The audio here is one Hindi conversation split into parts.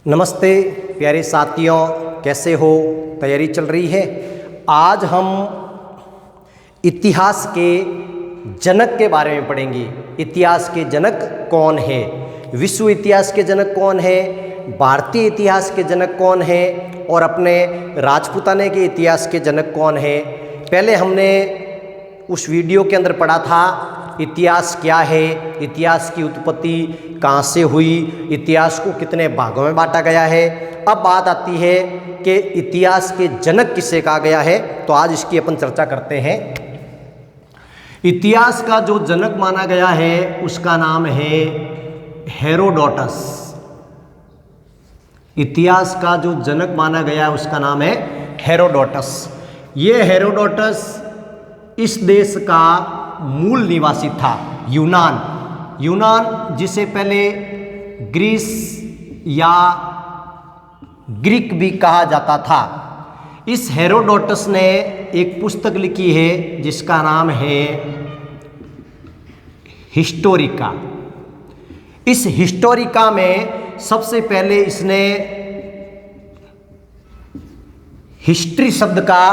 नमस्ते प्यारे साथियों, कैसे हो? तैयारी चल रही है। आज हम इतिहास के जनक के बारे में पढ़ेंगे। इतिहास के जनक कौन है? विश्व इतिहास के जनक कौन है? भारतीय इतिहास के जनक कौन है? और अपने राजपूताने के इतिहास के जनक कौन है? पहले हमने उस वीडियो के अंदर पढ़ा था इतिहास क्या है, इतिहास की उत्पत्ति कहाँ से हुई, इतिहास को कितने भागों में बांटा गया है। अब बात आती है कि इतिहास के जनक किसे कहा गया है, तो आज इसकी अपन चर्चा करते हैं। इतिहास का जो जनक माना गया है उसका नाम है हेरोडोटस। इतिहास का जो जनक माना गया है उसका नाम है हेरोडोटस। ये हेरोडोटस इस देश का मूल निवासी था, यूनान जिसे पहले ग्रीस या ग्रीक भी कहा जाता था। इस हेरोडोटस ने एक पुस्तक लिखी है जिसका नाम है हिस्टोरिका। इस हिस्टोरिका में सबसे पहले इसने हिस्ट्री शब्द का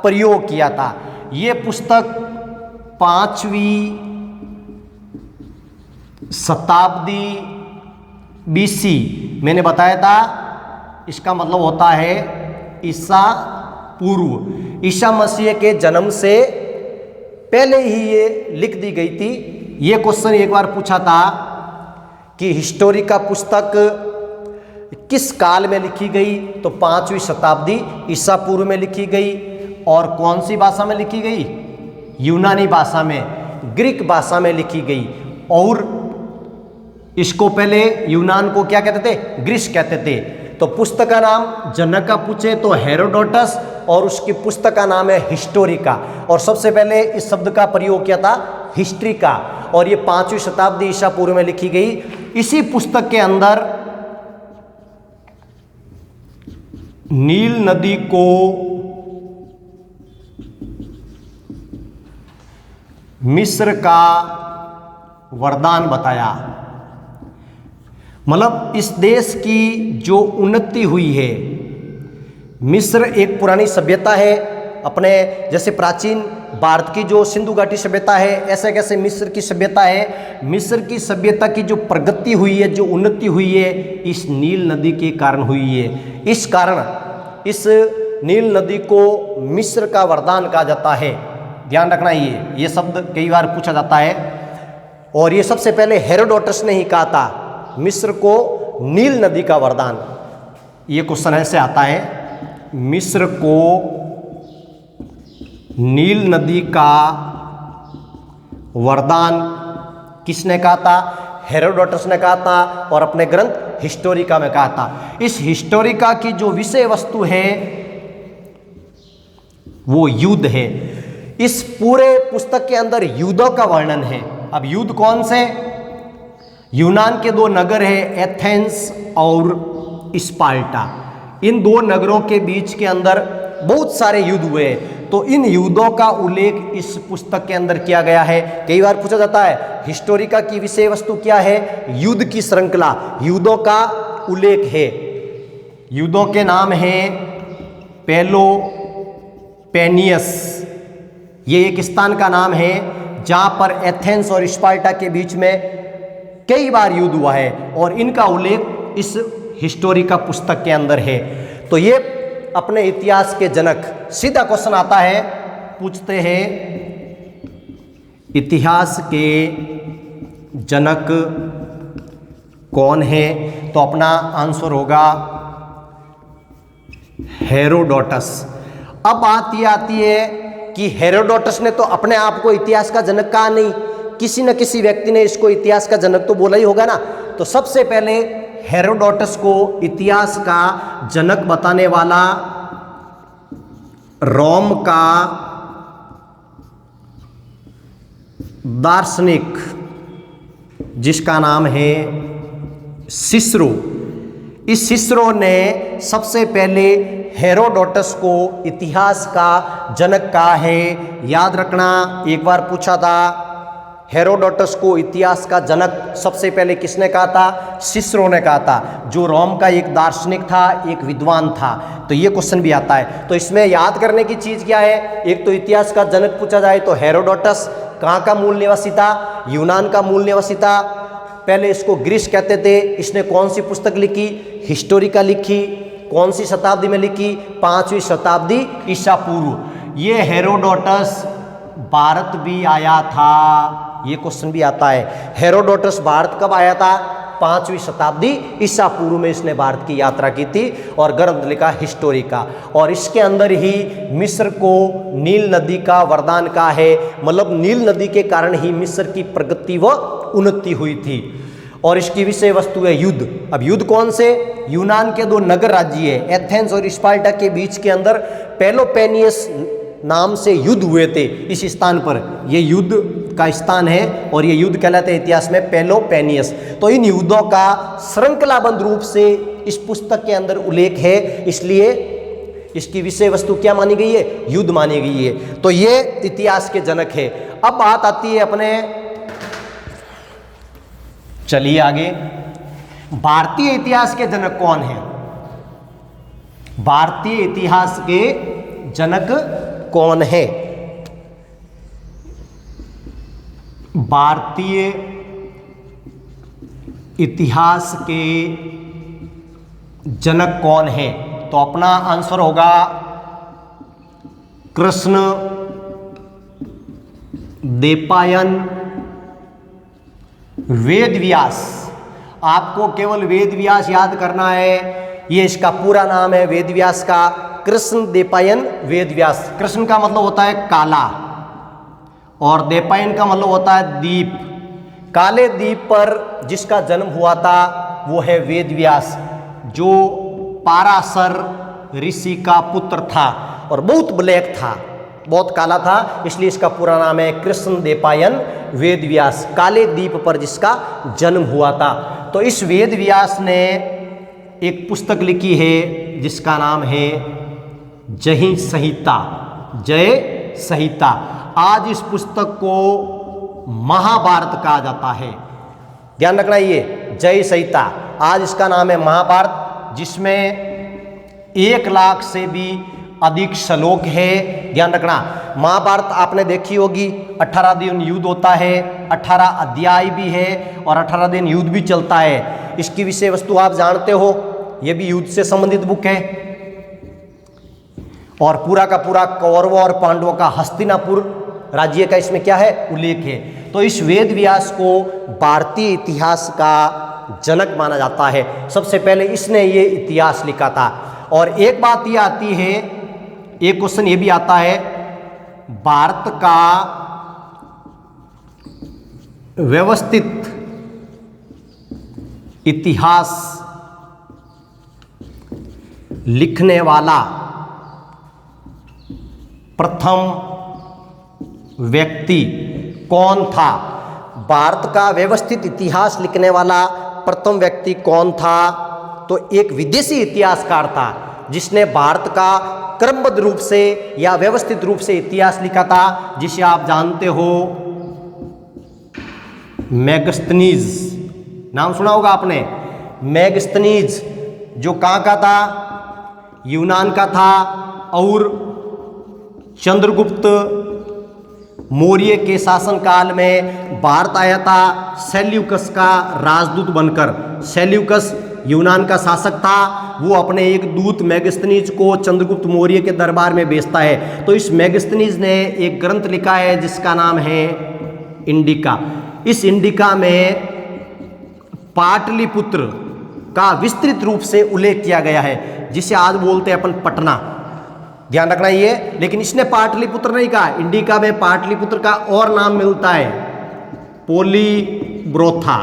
प्रयोग किया था। ये पुस्तक 5वीं शताब्दी BC, मैंने बताया था इसका मतलब होता है ईसा पूर्व। ईसा मसीह के जन्म से पहले ही ये लिख दी गई थी। ये क्वेश्चन एक बार पूछा था कि हिस्टोरिका पुस्तक किस काल में लिखी गई, तो 5वीं शताब्दी ईसा पूर्व में लिखी गई। और कौन सी भाषा में लिखी गई? यूनानी भाषा में, ग्रीक भाषा में लिखी गई। और इसको पहले यूनान को क्या कहते थे? ग्रीस कहते थे। तो पुस्तक का नाम जनक का पूछे तो हेरोडोटस, और उसकी पुस्तक का नाम है हिस्टोरिका। और सबसे पहले इस शब्द का प्रयोग किया था हिस्ट्री का, और ये 5वीं शताब्दी ईसा पूर्व में लिखी गई। इसी पुस्तक के अंदर नील नदी को मिस्र का वरदान बताया। मतलब इस देश की जो उन्नति हुई है, मिस्र एक पुरानी सभ्यता है। अपने जैसे प्राचीन भारत की जो सिंधु घाटी सभ्यता है, ऐसे कैसे मिस्र की सभ्यता है। मिस्र की सभ्यता की जो प्रगति हुई है, जो उन्नति हुई है, इस नील नदी के कारण हुई है। इस कारण इस नील नदी को मिस्र का वरदान कहा जाता है। ध्यान रखना, ये शब्द कई बार पूछा जाता है। और ये सबसे पहले हेरोडोटस ने ही कहा था, मिस्र को नील नदी का वरदान। ये क्वेश्चन ऐसे आता है, मिस्र को नील नदी का वरदान किसने कहा था? हेरोडोटस ने कहा था, और अपने ग्रंथ हिस्टोरिका में कहा था। इस हिस्टोरिका की जो विषय वस्तु है वो युद्ध है। इस पूरे पुस्तक के अंदर युद्धों का वर्णन है। अब युद्ध कौन से? यूनान के 2 नगर है, एथेंस और स्पार्टा। इन 2 नगरों के बीच के अंदर बहुत सारे युद्ध हुए। तो इन युद्धों का उल्लेख इस पुस्तक के अंदर किया गया है। कई बार पूछा जाता है हिस्टोरिका की विषय वस्तु क्या है? युद्ध की श्रृंखला, युद्धों का उल्लेख है। युद्धों के नाम हैं पेलोपेनियस। ये एक स्थान का नाम है जहां पर एथेंस और स्पार्टा के बीच में कई बार युद्ध हुआ है, और इनका उल्लेख इस हिस्टोरिका पुस्तक के अंदर है। तो ये अपने इतिहास के जनक। सीधा क्वेश्चन आता है, पूछते हैं इतिहास के जनक कौन है? तो अपना आंसर होगा हेरोडोटस। अब बात ये आती है कि हेरोडोटस ने तो अपने आप को इतिहास का जनक कहा नहीं, किसी न किसी व्यक्ति ने इसको इतिहास का जनक तो बोला ही होगा ना। तो सबसे पहले हेरोडोटस को इतिहास का जनक बताने वाला रोम का दार्शनिक, जिसका नाम है सिसरो। इस सिसरो ने सबसे पहले हेरोडोटस को इतिहास का जनक कहा है। याद रखना, एक बार पूछा था हेरोडोटस को इतिहास का जनक सबसे पहले किसने कहा था? सिसरो ने कहा था, जो रोम का एक दार्शनिक था, एक विद्वान था। तो ये क्वेश्चन भी आता है। तो इसमें याद करने की चीज क्या है? एक तो इतिहास का जनक पूछा जाए तो हेरोडोटस कहाँ का मूल निवासी था? यूनान का मूल निवासी था। पहले इसको ग्रीस कहते थे। इसने कौन सी पुस्तक लिखी? हिस्टोरिका लिखी। कौन सी शताब्दी में लिखी? 5वीं शताब्दी ईसा पूर्व। ये हेरोडोटस भारत भी आया था, ये क्वेश्चन भी आता है। हेरोडोटस भारत कब आया था? 5वीं शताब्दी ईसा पूर्व में इसने भारत की यात्रा की थी और ग्रंथ लिखा हिस्टोरिका। और इसके अंदर ही मिस्र को नील नदी का वरदान का है, मतलब नील नदी के कारण ही मिस्र की प्रगति व उन्नति हुई थी। और इसकी विषय वस्तु है युद्ध। अब युद्ध कौन से? यूनान के 2 नगर राज्य है, एथेंस और स्पार्टा के बीच के अंदर पेलोपेनियस नाम से युद्ध हुए थे इस स्थान पर। ये युद्ध का स्थान है और ये युद्ध कहलाते हैं इतिहास में पेलोपेनियस। तो इन युद्धों का श्रृंखलाबद्ध रूप से इस पुस्तक के अंदर उल्लेख है, इसलिए इसकी विषय वस्तु क्या मानी गई है? युद्ध मानी गई है। तो ये इतिहास के जनक है। अब बात आती है अपने, चलिए आगे, भारतीय इतिहास के जनक कौन है? भारतीय इतिहास के जनक कौन है? भारतीय इतिहास के जनक कौन है? तो अपना आंसर होगा कृष्ण द्वैपायन वेद व्यास। आपको केवल वेद व्यास याद करना है। ये इसका पूरा नाम है वेद व्यास का, कृष्ण द्वैपायन वेद व्यास। कृष्ण का मतलब होता है काला और द्वैपायन का मतलब होता है द्वीप। काले द्वीप पर जिसका जन्म हुआ था वो है वेद व्यास, जो पाराशर ऋषि का पुत्र था और बहुत ब्लैक था, बहुत काला था, इसलिए इसका पूरा नाम है कृष्ण द्वैपायन वेद व्यास। काले द्वीप पर जिसका जन्म हुआ था। तो इस वेद व्यास ने एक पुस्तक लिखी है जिसका नाम है जय संहिता। जय संहिता। आज इस पुस्तक को महाभारत कहा जाता है। ध्यान रखना, ये जय संहिता, आज इसका नाम है महाभारत, जिसमें 1 लाख से भी अधिक श्लोक है। ध्यान रखना, महाभारत आपने देखी होगी, 18 दिन युद्ध होता है, 18 अध्याय भी है और 18 दिन युद्ध भी चलता है। इसकी विषय वस्तु आप जानते हो, यह भी युद्ध से संबंधित बुक है। और पूरा का पूरा कौरवों और पांडवों का हस्तिनापुर राज्य का इसमें क्या है? उल्लेख है। तो इस वेद व्यास को भारतीय इतिहास का जनक माना जाता है। सबसे पहले इसने ये इतिहास लिखा था। और एक बात ये आती है, एक क्वेश्चन ये भी आता है, भारत का व्यवस्थित इतिहास लिखने वाला प्रथम व्यक्ति कौन था? भारत का व्यवस्थित इतिहास लिखने वाला प्रथम व्यक्ति कौन था? तो एक विदेशी इतिहासकार था जिसने भारत का क्रमबद्ध रूप से या व्यवस्थित रूप से इतिहास लिखा था, जिसे आप जानते हो मेगस्थनीज। नाम सुना होगा आपने, मेगस्थनीज, जो कहाँ का था? यूनान का था और चंद्रगुप्त मौर्य के शासनकाल में भारत आया था सेल्यूकस का राजदूत बनकर। सेल्यूकस यूनान का शासक था, वो अपने एक दूत मेगस्थनीज को चंद्रगुप्त मौर्य के दरबार में भेजता है। तो इस मेगस्थनीज ने एक ग्रंथ लिखा है जिसका नाम है इंडिका। इस इंडिका में पाटलिपुत्र का विस्तृत रूप से उल्लेख किया गया है, जिसे आज बोलते हैं अपन पटना। ध्यान रखना ये, लेकिन इसने पाटलिपुत्र नहीं कहा। इंडिका में पाटलिपुत्र का और नाम मिलता है, पोलीब्रोथा।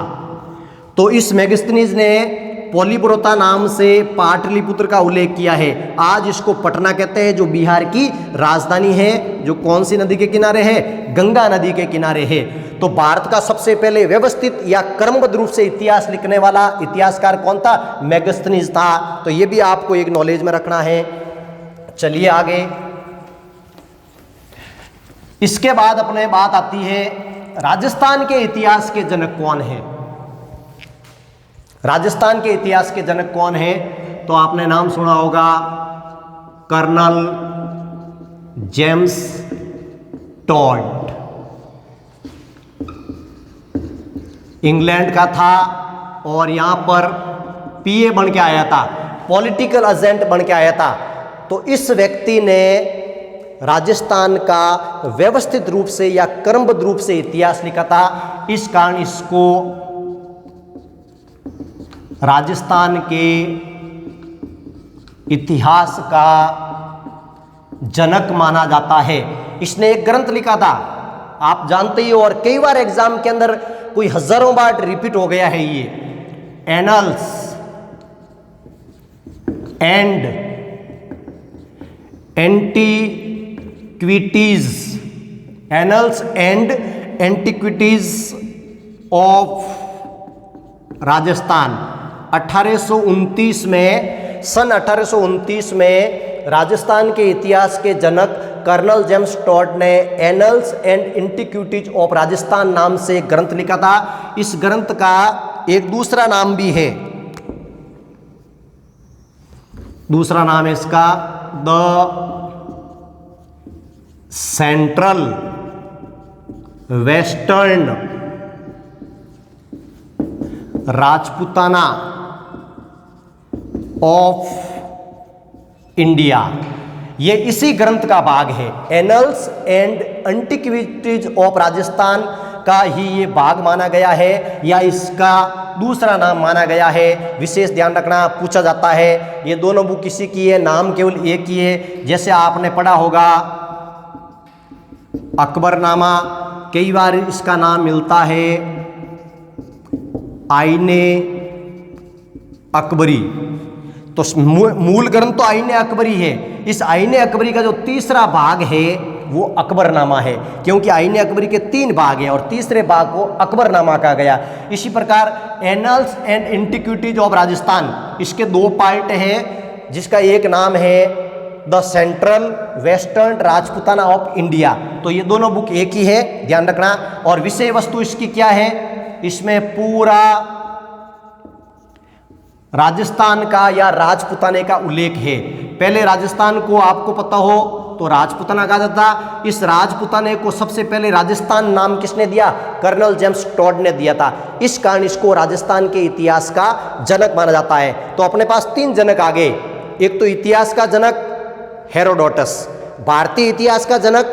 तो इस मेगस्थनीज ने पोलीब्रोथा नाम से पाटलिपुत्र का उल्लेख किया है। आज इसको पटना कहते हैं, जो बिहार की राजधानी है, जो कौन सी नदी के किनारे है? गंगा नदी के किनारे है। तो भारत का सबसे पहले व्यवस्थित या क्रमबद्ध रूप से इतिहास लिखने वाला इतिहासकार कौन था? मेगस्थनीज था। तो ये भी आपको एक नॉलेज में रखना है। चलिए आगे, इसके बाद अपने बात आती है राजस्थान के इतिहास के जनक कौन है? राजस्थान के इतिहास के जनक कौन है? तो आपने नाम सुना होगा कर्नल जेम्स टॉड। इंग्लैंड का था और यहां पर पीए बन के आया था, पॉलिटिकल एजेंट बन के आया था। तो इस व्यक्ति ने राजस्थान का व्यवस्थित रूप से या क्रमबद्ध रूप से इतिहास लिखा था। इस कारण इसको राजस्थान के इतिहास का जनक माना जाता है। इसने एक ग्रंथ लिखा था, आप जानते ही हो, और कई बार एग्जाम के अंदर कोई हजारों बार रिपीट हो गया है, ये annuls and antiquities, annuls and antiquities of Rajasthan. 1829 में, सन 1829 में राजस्थान के इतिहास के जनक कर्नल जेम्स टॉड ने annuls and antiquities of Rajasthan नाम से एक ग्रंथ लिखा था। इस ग्रंथ का एक दूसरा नाम भी है, दूसरा नाम है इसका the central western Rajputana of India. ये इसी ग्रंथ का भाग है। Annuls and antiquities of Rajasthan का ही ये भाग माना गया है या इसका दूसरा नाम माना गया है। विशेष ध्यान रखना, पूछा जाता है ये दोनों बुक किसी की है, नाम केवल एक ही है। जैसे आपने पढ़ा होगा अकबरनामा, कई बार इसका नाम मिलता है आईने अकबरी। तो मूल ग्रंथ तो आईने अकबरी है। इस आईने अकबरी का जो तीसरा भाग है वो अकबरनामा है, क्योंकि आईने अकबरी के 3 भाग हैं और तीसरे भाग को अकबरनामा कहा गया। इसी प्रकार annuls and antiquities of Rajasthan, इसके 2 पार्ट हैं, जिसका एक नाम है the central western Rajputana of India. तो ये दोनों बुक एक ही है, ध्यान रखना। और विषय वस्तु इसकी क्या है? इसमें पूरा राजस्थान का या राजपूताने का उल्लेख है। पहले राजस्थान को आपको पता हो तो राजपूताना कहा जाता। इस राजपूताने को सबसे पहले राजस्थान नाम किसने दिया? कर्नल जेम्स टॉड ने दिया था। इस कारण इसको राजस्थान के इतिहास का जनक माना जाता है। तो अपने पास 3 जनक आ गए। एक तो इतिहास का जनक हेरोडोटस, भारतीय इतिहास का जनक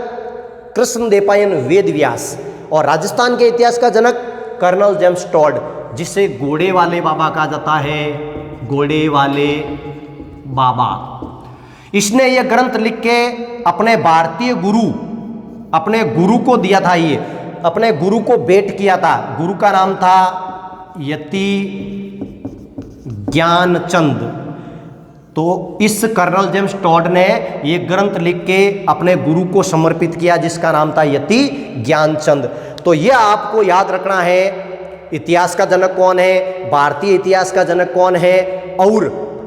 कृष्णदेवरायन वेदव्यास, और राजस्थान के इतिहास का जनक कर्नल जेम्स टॉड, जिसे घोड़े वाले बाबा कहा जाता है, घोड़े वाले बाबा। इसने यह ग्रंथ लिख के अपने भारतीय गुरु, अपने गुरु को दिया था। ये अपने गुरु को भेंट किया था। गुरु का नाम था यति ज्ञानचंद। तो इस कर्नल जेम्स टॉड ने ये ग्रंथ लिख के अपने गुरु को समर्पित किया, जिसका नाम था यति ज्ञानचंद। तो यह आपको याद रखना है, इतिहास का जनक कौन है, भारतीय इतिहास का जनक कौन है, और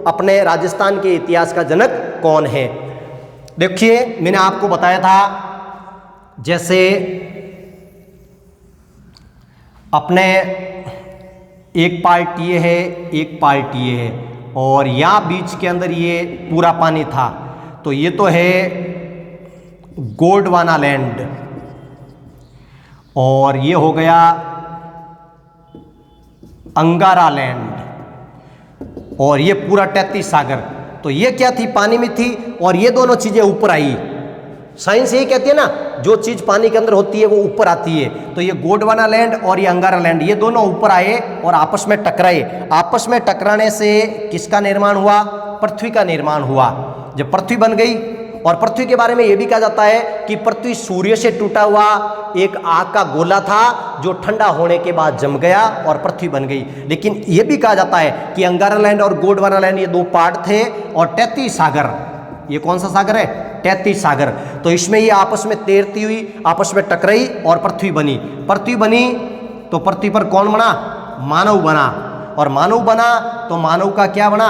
अपने राजस्थान के इतिहास का जनक कौन है। देखिए, मैंने आपको बताया था जैसे अपने एक पार्ट ये है, एक पार्ट ये है, और यहाँ बीच के अंदर ये पूरा पानी था। तो ये तो है गोंडवाना लैंड, और ये हो गया अंगारा लैंड, और ये पूरा 33 सागर। तो ये क्या थी? पानी में थी, और ये दोनों चीजें ऊपर आई। साइंस यही कहती है ना, जो चीज पानी के अंदर होती है वो ऊपर आती है। तो ये गोंडवाना लैंड और ये अंगारा लैंड, ये दोनों ऊपर आए और आपस में टकराए। आपस में टकराने से किसका निर्माण हुआ? पृथ्वी का निर्माण हुआ। जब पृथ्वी बन गई, और पृथ्वी के बारे में यह भी कहा जाता है कि पृथ्वी सूर्य से टूटा हुआ एक आग का गोला था, जो ठंडा होने के बाद जम गया और पृथ्वी बन गई। लेकिन यह भी कहा जाता है कि अंगारा लैंड और गोंडवाना लैंड ये 2 पार्ट थे, और 33 सागर, ये कौन सा सागर है? 33 सागर। तो इसमें ये आपस में तैरती हुई आपस में टकराई और पृथ्वी बनी। पृथ्वी बनी तो पृथ्वी पर कौन बना? मानव बना, और मानव बना तो मानव का क्या बना?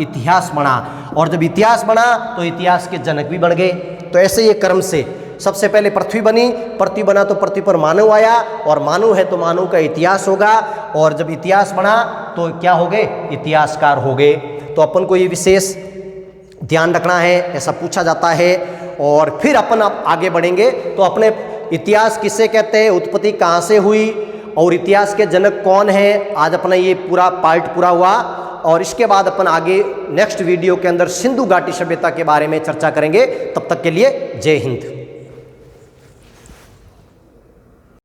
इतिहास बना, और जब इतिहास बना तो इतिहास के जनक भी बढ़ गए। तो ऐसे ये क्रम से सबसे पहले पृथ्वी बनी, पृथ्वी बना तो पृथ्वी पर मानव आया, और मानव है तो मानव का इतिहास होगा, और जब इतिहास बना तो क्या हो गए, इतिहासकार हो गए। तो अपन को ये विशेष ध्यान रखना है, ऐसा पूछा जाता है। और फिर अपन अब आगे बढ़ेंगे तो अपने इतिहास किसे कहते हैं, उत्पत्ति कहाँ से हुई, और इतिहास के जनक कौन है। आज अपना ये पूरा पार्ट पूरा हुआ, और इसके बाद अपन आगे नेक्स्ट वीडियो के अंदर सिंधु घाटी सभ्यता के बारे में चर्चा करेंगे। तब तक के लिए जय हिंद।